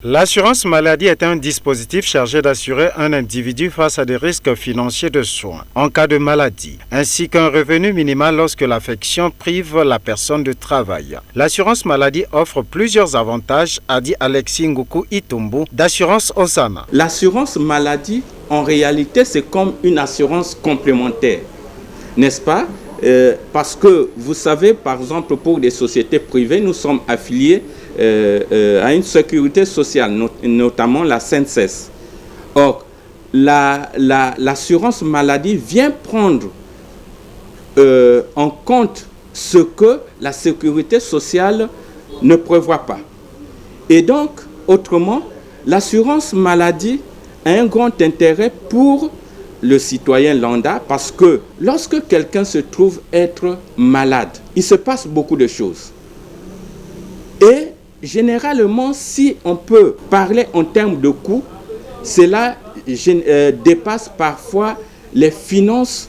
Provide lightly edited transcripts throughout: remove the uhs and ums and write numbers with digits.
L'assurance maladie est un dispositif chargé d'assurer un individu face à des risques financiers de soins en cas de maladie, ainsi qu'un revenu minimal lorsque l'affection prive la personne de travail. L'assurance maladie offre plusieurs avantages, a dit Alexis Nguku Itumbu d'Assurance Osana. L'assurance maladie, en réalité, c'est comme une assurance complémentaire, n'est-ce pas? Parce que vous savez, par exemple, pour des sociétés privées, nous sommes affiliés à une sécurité sociale, notamment la CNSS. Or, l'assurance maladie vient prendre en compte ce que la sécurité sociale ne prévoit pas. Et donc, autrement, l'assurance maladie a un grand intérêt pour le citoyen lambda, parce que lorsque quelqu'un se trouve être malade, il se passe beaucoup de choses. Et généralement, si on peut parler en termes de coûts, cela dépasse parfois les finances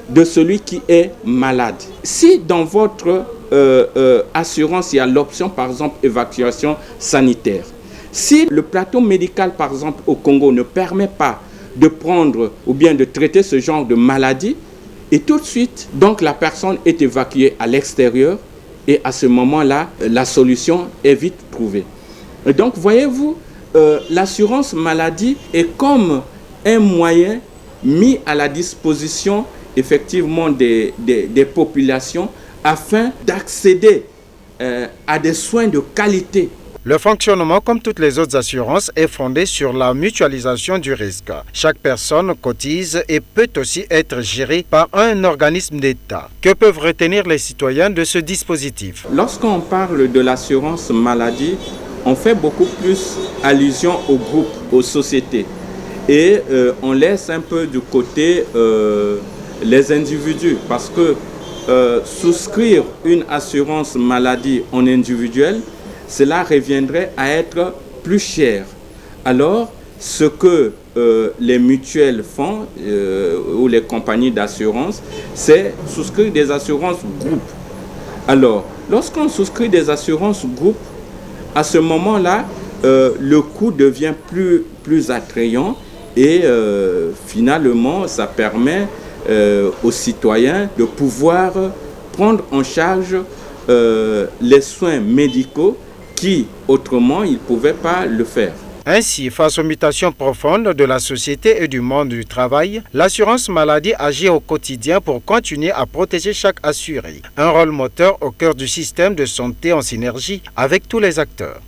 de celui qui est malade. Si dans votre assurance, il y a l'option, par exemple, évacuation sanitaire, si le plateau médical, par exemple, au Congo ne permet pas de prendre ou bien de traiter ce genre de maladie, et tout de suite, donc la personne est évacuée à l'extérieur, et à ce moment-là, la solution est vite trouvée. Et donc, voyez-vous, l'assurance maladie est comme un moyen mis à la disposition effectivement des populations afin d'accéder à des soins de qualité. Le fonctionnement, comme toutes les autres assurances, est fondé sur la mutualisation du risque. Chaque personne cotise et peut aussi être gérée par un organisme d'État. Que peuvent retenir les citoyens de ce dispositif? Lorsqu'on parle de l'assurance maladie, on fait beaucoup plus allusion aux groupes, aux sociétés. Et on laisse un peu de côté les individus, parce que souscrire une assurance maladie en individuel, cela reviendrait à être plus cher. Alors, ce que les mutuelles font, ou les compagnies d'assurance, c'est souscrire des assurances groupes. Alors, lorsqu'on souscrit des assurances groupes, à ce moment-là, le coût devient plus attrayant et finalement, ça permet aux citoyens de pouvoir prendre en charge les soins médicaux qui, autrement, ils ne pouvaient pas le faire. Ainsi, face aux mutations profondes de la société et du monde du travail, l'assurance maladie agit au quotidien pour continuer à protéger chaque assuré. Un rôle moteur au cœur du système de santé en synergie avec tous les acteurs.